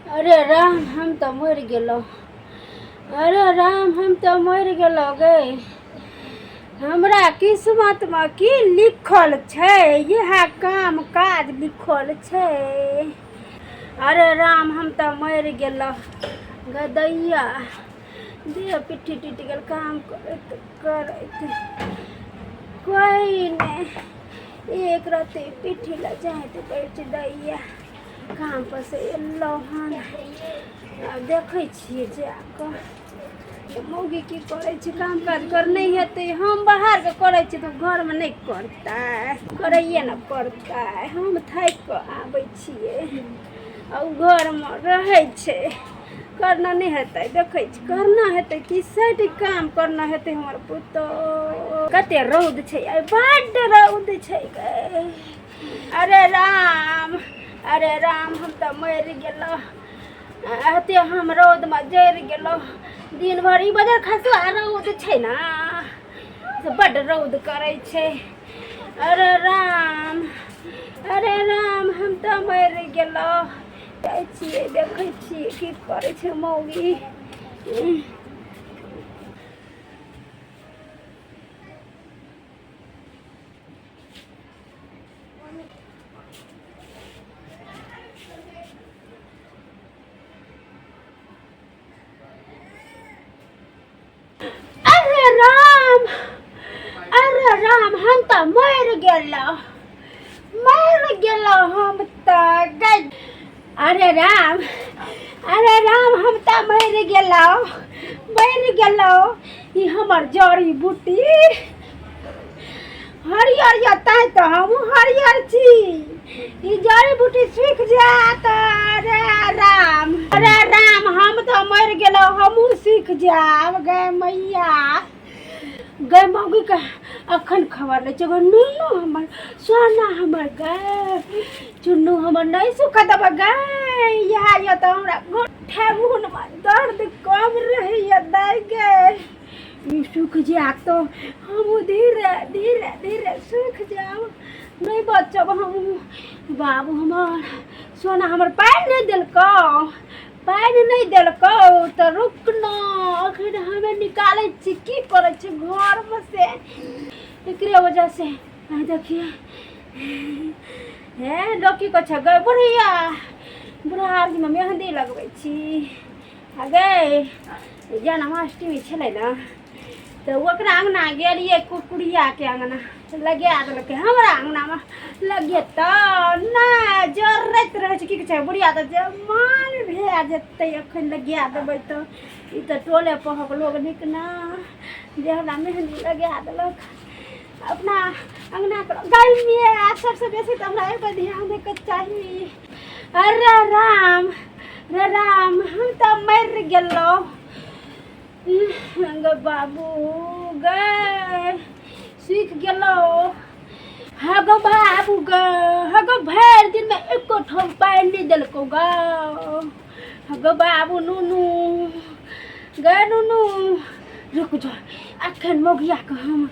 अरे राम हम तो मर गेलो। अरे राम हम तो मर गेलो गए। हमरा किस्मत में की लिखल छै, यह काम काज लिखल छै। अरे राम हम तो मर गेलो गदैया। देह पिट्ठी टूट गेल काम करत करत। कोई नहीं एक रात पिट्ठी ल जाइत बैठ दैया। काम पर से एलो हन, देखे छिए जाकर मौगी की करे छै। काम काज कर नहीं हेतै, हम बाहर के करे छी तो घर में नहीं करतै, करैए न पड़तै। हम थाक कऽ आबै छिए और घर में रहै छै, करना नहीं हेतै। देखे छी करना हेतै कि साइड काम करना हेतै। हमर पुतो कते रौद छै, आई बड्ड रौद छै गे। अरे राम हम तो मर गेलो। अते हम रौद में जर गेलो। दिन भर ई बजर खसुआ रौद छै ना, बड्ड रौद करे छै। अरे राम हम तो मर गेलो। जाइ छिए देखे छिए की करे छै मौगी। अरे राम हम तो मर गेलो हम तो गई। अरे राम हम तो मर गेलो। ई हमर जड़ी बूटी हरियर जतै तो हम हरियर छी। ई जड़ी बूटी सूख जात। अरे राम हम तो मर गेलो, हमहू सूख जाब गे मैया। गे मौगी का अखन खबर ले छै। नुनू हमर सोना हमर गे चुन्नू हमर नहीं सुख दब गे। यहाँ ये तो हमरा ठेहुन में दर्द कम रही दाई गे। ई सूख जा तो हम धीरे धीरे सूख जाओ, नहीं बचब हम। बाबू हमर सोना हमर पैर नहीं देलको तो रुक न, अखन हमें निकाले छी की करे छी घर में से। एकरे वजह से देखिए हे डॉकी को छगे बुढ़िया बुढ़ारी में मेहंदी लगबै छी। गे जन्माष्टमी छलै ना, तो ओकरा अंगना गेलिए कुकुरिया के अंगना लगा देलकै। हमरा अंगना में लगे तो नहीं जरत रहे छै। की छै बुढ़िया तो जमान भे जेतै अखन लगा देबै तो। ई तो टोले पहक लोग निक ना जे हमरा मेहंदी लगा देलक अपना अंगना के गाय में। सबसे बेसी तो हमरा एकर ध्यान दे के चाहिए। अरे राम हम तो मर गेलो गे बाबू गे सीख गेलो। हगो बाबू गे हगो भर दिन में एको ठोप पानी नहीं देलको गे। हगो बाबू नुनू गे नुनू रुक जो, अखन मौगिया के हम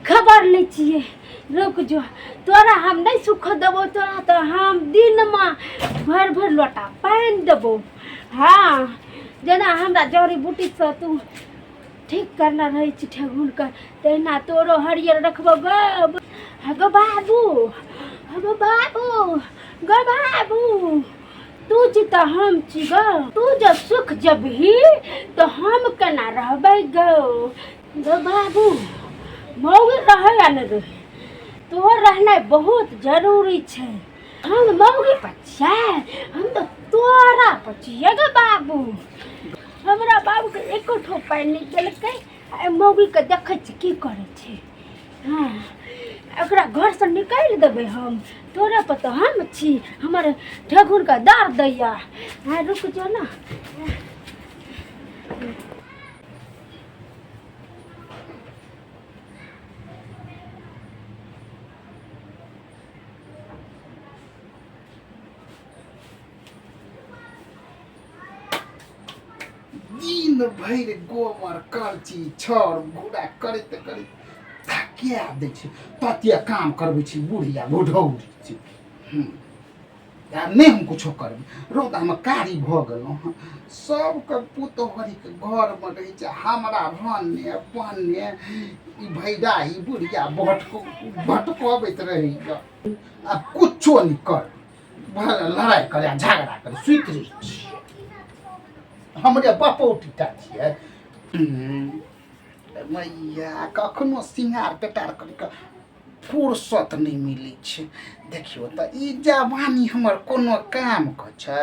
खबर ले छिए। रुक जो, तोरा हम नहीं सुख देबो, तोरा तो हम दिन में भर लोटा पानी देबो। हाँ जना हमरा जड़ी बूटी से तू ठीक करना रही छी ठेहुन कर, तेना तोरो हरियर रखबो ग। हगो बाबू ग बाबू तू जी तो हम छी ग। तू जो सुख जबही तो हम केना रहबै ग बाबू। मौगी रहे या न रहे तो रहना बहुत जरूरी छै। हम मौगी पछिए, हम तो तोरा पछिए गे बाबू। हमरा बाबू के एको ठोप पानी नहीं देलकै। मौगी के देखे छी की करे छै। हाँ एकरा घर से निकाल देबे हम, तोरे पर तो हम छी। हमर ठेहुन का दर्द दैया। हाँ रुक जो ना। दिन भर गोबर करची छर गुड़ा करते थकिया दै छै। ततिया काम करबै छी बुढ़िया बुढ़ौरी छी। यार नहीं हम कुछो करबे रौदा में कारी भ गेलहुँ हँ सबके पुतोहरीके घरमे रहै छै हमरा रन्ने पन्ने ई भैरा ई बुढ़िया भटकबैत रहैए आ कुछो नहि कर भले लड़ाइ करे झगड़ा करे सुति रहै छियै हमरे बपौटीटा छियै मैया कखनो सिंगार पेटार करिकऽ फुर्सत नहीं मिलै छै देखियो तऽ ई जवानी हमर कोनो कामके छै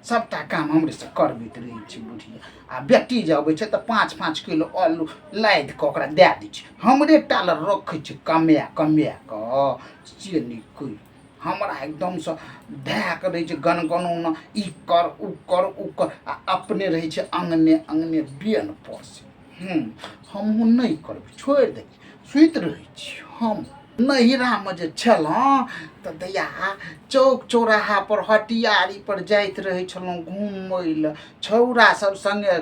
सबटा काम हमरेसँ करबैत रहै छै बुढ़िया आ बेटी जे अबै छै तऽ 5-5 किलो आलू लादि कऽ ओकरा दए दै छै हमरे टाल रखै छै कमाए कऽ से नहि कोइ हमरा एकदमसँ धए कऽ रहै छै गनगनौना ई कर उ कर आ अपने रहै छै अङ्गने बेन पसे हमहूँ नहि करबै छोड़ि दै सुति रहै छी हम नहिरामे जे छलहुँ तऽ दैया चौक चौराहा पर हटियारी पर जाइत रहै छलहुँ घूमय लए छौरा सब संगे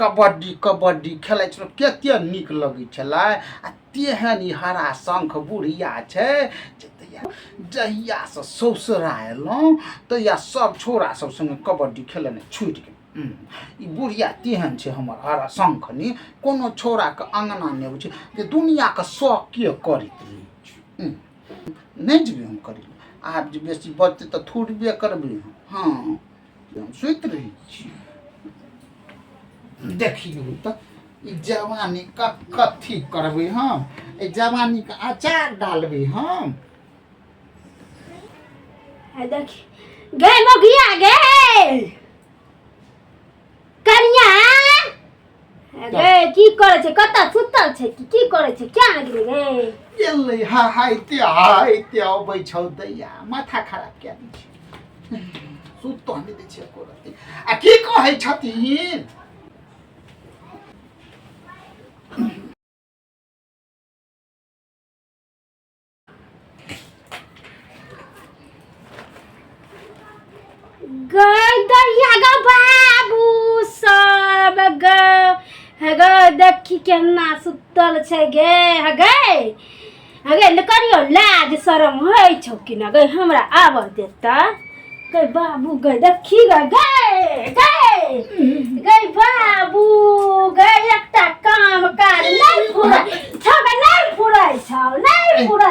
कबड्डी खेलाइ छलहुँ कतेक नीक लगै छलै आ तेहन ई हरा शंख बुढ़िया छै जहियासँ ससुरा एलहुँ तहिया सब छोरा सब संगे कबड्डी खेलेनाइ छुटि गेल ई बुढ़िया तेहन छै हमर हरा शंख नी कोनो छोराके अङ्गना नहि अबै छै जे दुनियाके शौक के करैत रहै छै नहि जेबै हम करै लए आब जे बेसी बचतै तऽ थुड़बे करबै हम हम सुति रहै छी देखियौ तऽ ई जवानी कथी करबै हम एहि जवानीके अचार डालबै हम देखी गे मोगिया गे कनिया गे की करे छै कतऽ सुतल छै की करे छै क्या गेलै गे एलै हाइते अबै छौ दैया माथा खराब कए दै छै सुत नहि दै छै एको रत्ती आ की कहै छथिन गे दैया गे बाबू सब गे देखी केना सुतल छै गे गे करियो लाज शरम होइ छौ कि ना गे हमरा आबऽ देता गे बाबू गे देखी गे बाबू गे एकटा काम काज नहीं फुराइ छौ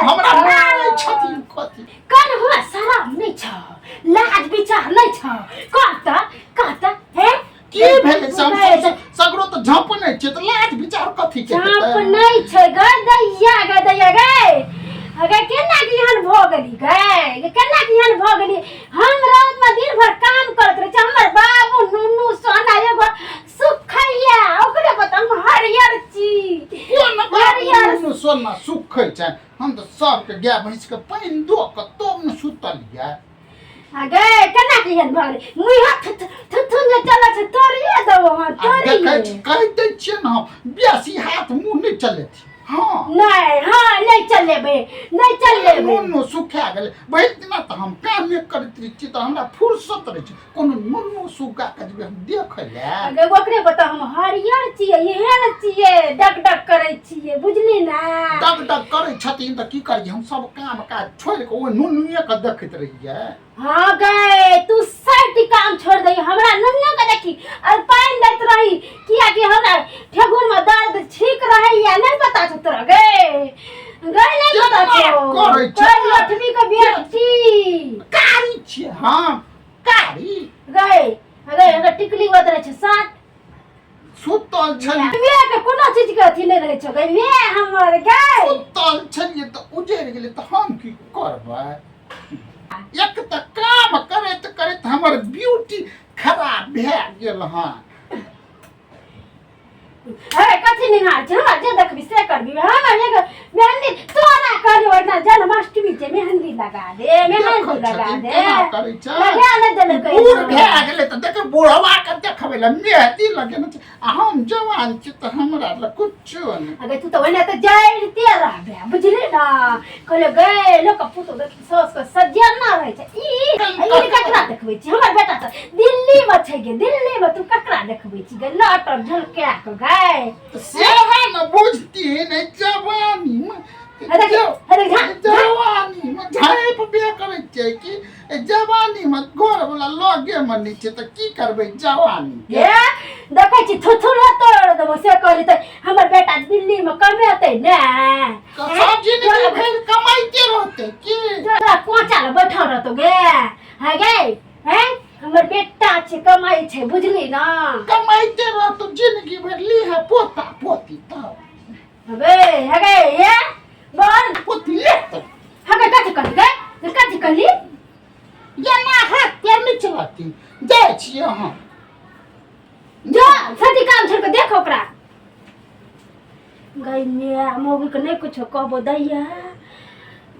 हमरा मारै छथिन कथी कन हमरा शरम नहीं छौ लाज विचार नहीं छौ कहता हे की भेलै सगरो तऽ झप नहि छै तऽ लाज विचार कथी के झप नहीं छै गे दैया गे केना किहन भ गेली गे केना किहन भ गेली हम रात में दिन भर काम करत रहे छै हमर बाबू नुनू सोना एगो सुखैया ओकरे बता हरियर चीज हरियर सोना सुखै छै हम तऽ सबके गाय भैंस के पानि दो के तब न सुतलियै गे केना किहन भ गेली मुइहा थुथु जे चलै छै तोरिए देबो हां तोरिए कहि दै छियै न बेसी हाथ मुंह नहि चलेथि नहीं चलेबे नुनू सुखा गेलै भरि दिना तऽ हम कामे करैत रहै छियै तऽ हमरा फुर्सत रहै छै कोनो नुनू सुखा के जेबै हम देखै लए गे ओकरे बता हम हरियर छियै एहन छियै डक करै छियै बुझली ना डक करै छथिन तऽ की करियै हम सब काम काज छोड़ि के ओ नुनुए के देखैत रहियै हाँ गे तू सब काम छोड़ दे हमरा नुन्नू के देखी और पानी देत रही किया कि हमरा ठेगुर में दर्द ठीक रहे या नहीं पता छ तोरा गे नहीं पता छ लठवी के बेटी कारी छियै हां कारी गे टिकली बद रहे छ साथ सुतल छलियै मे के कोनो चीज के अथी नहीं रहे छ गे मे हमर गे सुतल छलियै तऽ उजैर गेलै तऽ हम की करबै एक तऽ काम करैत हमर ब्यूटी खराब भए गेल हँ कथी निहार छै हमरा जे देखबी से करबी हमरा मेहंदी तोरा करियो ना जन्माष्टमी के मेहंदी लगा दे लगा ले देले बूढ़ भए गेलै तऽ देख बूढ़वा के देखबै ल मेहंदी लगेने छै आ हम जवान छी तऽ हमरा ल कुछो नहीं अगे तू तो ओने त जाइते रहबे बुझली ना कहले गे लोक पुतो देखी सास के सज्जन ना रहे छै ई ककरा देखबै छी हमर बेटा त दिल्ली में छै गे दिल्ली में तू ककरा देखबै छी गे लटर झलका के गे सेवा न बुझती नहीं जवानी में जवानी में झाइप होबे करे छै कि जवानी में घर वाला लगे में नहीं छै त की करबै जवानी ये देखै छी थुथुर तोड़ देबो से कहली त हमर बेटा दिल्ली में कमेतै ने सब जिंदगी भर कमाइते रहते की जरा कोचा ले बैठल रहतो गे है गे हैं हमर बेटा छै कमाई छै बुझली ना कमाइते रहतो जिंदगी भर ली है पोता पोती तब अबे है गे ये बोल पोती लेत हगे कथि कहली गे कथि कहली ये ना हाथ पैर नहीं चलाती जाय छियै हम जो सती काम छोड़ के देख ओकरा गई ने मौगी के नहीं कुछ कहबो दैया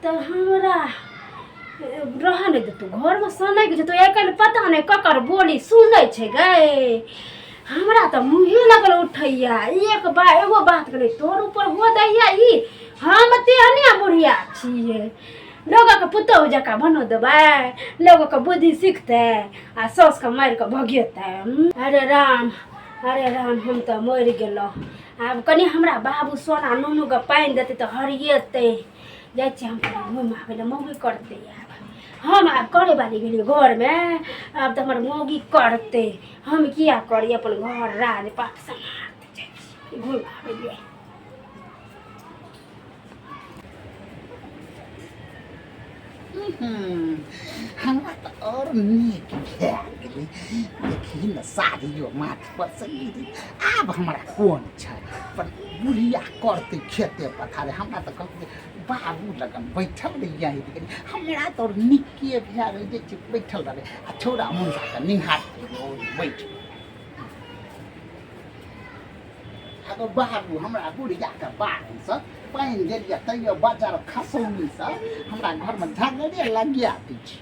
त हमरा रह नहीं देतौ घर में सनै के तो एकल पता नहीं ककर बोली सुनै छै गे हमरा त मुंहे लगल उठैया एक बार एगो बात करे तोर ऊपर हो दैया ई हम तेहने बुढ़िया छिए लोग के पुतौ जका बनो देबै लोग के बुद्धि सीखते आ सौस के मार के भगेतै अरे राम हम त मर गेलो आब कनी हमरा बाबू सोना नुनू के पानि देतै त हरियेतै जाइ छी हम घुम आबै ले मौगी करतै हम आब करे वाली गेलिए घर में अब तो हमर मौगी करते हम किया करी अपन घर राज पाट समाप्त घुम आबे हमरा त और नीक भए गेलै देखी न साड़ियो माथ पर सही आब हमरा कोन छै पर बुढ़िया करते खेते पथारे हमरा त कहते बाबू लगन बैठल रहिए हमरा तो निके भए रहे जे बैठल रहे आ छोरा मुंसा के निहार बैठ अब बाबू हमरा बुढ़िया के बाड़ी से पानि देलिए तैयो बाजार खसौनी से हमरा घर में झगड़े लगिया दै छी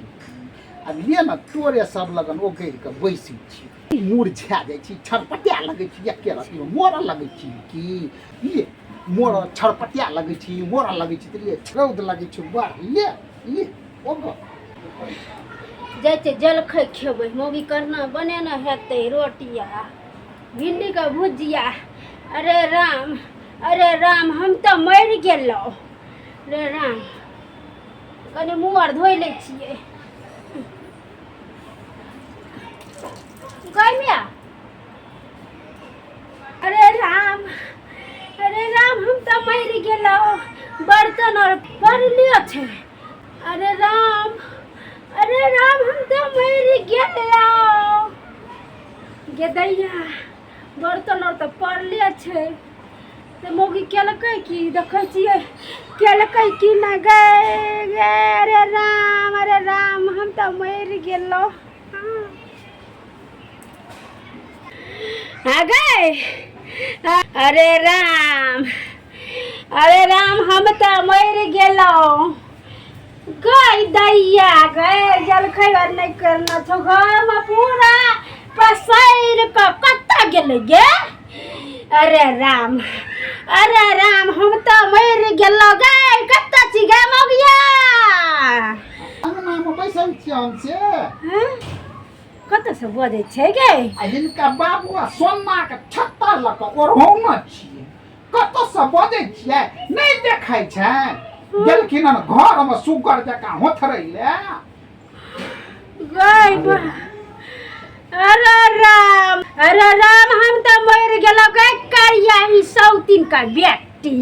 आ लिए न तोरे सब लगन ओगैर के बैसी छी मुरझा जाइ छी छरपटिया लगै छी एके रत्ती मोर लगै छी की ये मोर छरपटिया लगै छी मोर लगै छी त लिए छरौद लगै छी बार ले ओगो जैसे जलखै खेबै मौगी करना बनेना हेतै रोटिया भिंडी का भुजिया अरे राम हम तो मर गेलो रे राम कनी मुँह धोइ लै छियै गैमिया अरे राम हम तो मर गेलो बर्तन और पड़लियो छै अरे राम हम तो मर गेलो गे दैया बर्तन और तो पड़ले छै तो मौगी केलकै की देखै छियै केलकै की ना गे अरे राम हम तो मर गेलो हाँ गे अरे राम हम तो मर गेलो गई दैया गए जलखै और नहीं करना छौ घर में पूरा पसैर के कत्ता गेलै गे अरे राम हम तो मर गेलो गे कत्ता छी गे मौगिया अंगना में बैसल छी हम से कत्ता से बजै छै गे आ हिनका बाबू सोना के छत्ता ल के ओढ़ौना छियै कत्ता से बजै छियै नहीं देखै छै गेलखिन घर में सुगर जका होथरै ले गई अरे राम हम तो मर गेलो गे करिया ई सौतीन का बेटी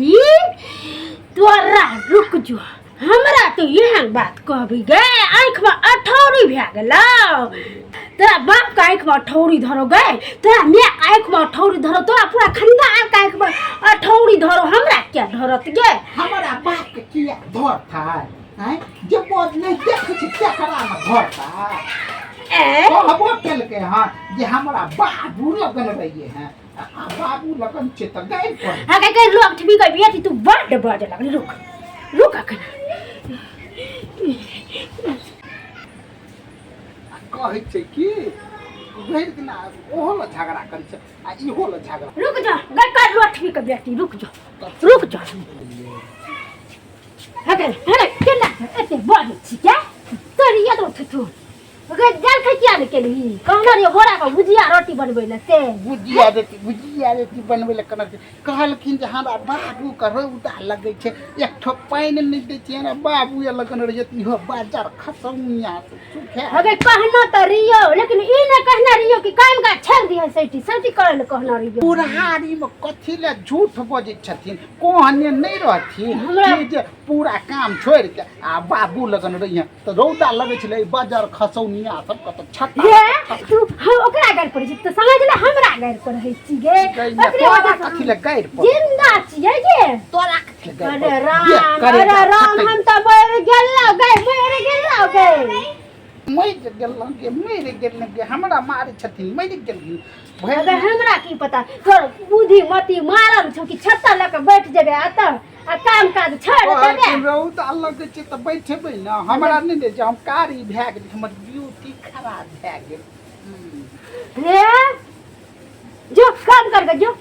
तोरा रुक जो हमरा तो यह बात कहबी गे आँख में अठौरी भए गेलो तोरा बाप के आँख में अठौरी धरो गे तोरा माय के आँख में अठौरी धरो तोरा पूरा खानदान के आँख में अठौरी धरो हमरा क्या धरत गे हमरा बाप के किया धरता है जे बोझ नहीं देख छी तेकरा में धरता कहबो केलकै हाँ जे हमरा बाबू लगन रहिए हैं आ बाबू लगन छै त गई पर हाँ के लोग ठबी गई बेटी तू बड़ लगली रुक अखन कहै छै कि भरि दिन ओहो ल झगड़ा करै छै आ इहो ल झगड़ा रुक जा गई कर ठबी के बेटी रुक जा अगर केना एते बड़ छी क्या तोरी याद उठ तू गे जल खचिया ने केली कहना रे बोरा का भुजिया रोटी बनबै ले से भुजिया रोटी बनबै ले कहलखिन जे हमरा बाबू के रौदा लगै छै एक ठो पानि नहि दै छै हमरा बाबू या लगन रहिए इहो बाजार खसौनिया सुखे गे कहना त रियो लेकिन ई ने कहना रियो कि काम का छेड़ दिए सैटी करे ले कहना रियो पुरहारी में कथी ले झूठ बजै छथिन कोहने नहीं रहथिन कि जे पूरा काम छोड़ के आ बाबू लगन रहिए त रौदा लगै छलै बाजार खसौनिया सब कत छत गे तू हम ओकरा गाड़ पड़े छै त समझ ले हमरा गाड़ पर रहै छी गे तोरा कथी ले गाड़ पर जिंदा छियै गे तोरा कथी ले गाड़ अरे राम हम त मर गेलौ गे मर गेल गे हमरा मारे छथिन मर गेल अगर हमरा की पता तोर बुद्धि मती मारल छौ कि छत्ता लेके बैठ जेबे आ काम काज छोड़ देबे रौदा लगै छै त बैठेबै न हमरा नहि दे हम कारी भए गेल हमर ब्यूटी खराब भए गेल रे जो काम कर के जो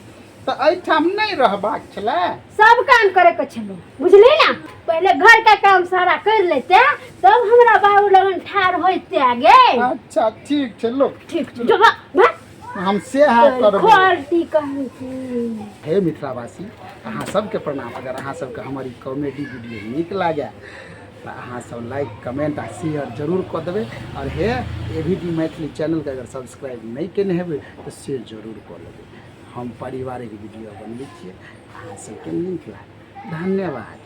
त एठाम नहीं रहबाक छलै सब काम करे के छलो बुझली ना पहले घर का काम सारा कर लेते तब हमरा बाबू लगन ठार होइते गे अच्छा ठीक छै लो ठीक जो बस हम से करब क्वालिटी कहै छी हे मिथिलावासी अहाँ सबके प्रणाम अगर अहाँ सबके हमर ई कॉमेडी वीडियो नीक लागे तो अहाँ सब लाइक कमेंट आ शेयर जरूर कऽ देबै और हे एवीडी मैथिली चैनल के अगर सब्सक्राइब नहीं केने हेबै तो शेयर जरूर कऽ लेबै हम पारिवारिक वीडियो बनबै छियै अहाँ सबके नीक लागे धन्यवाद।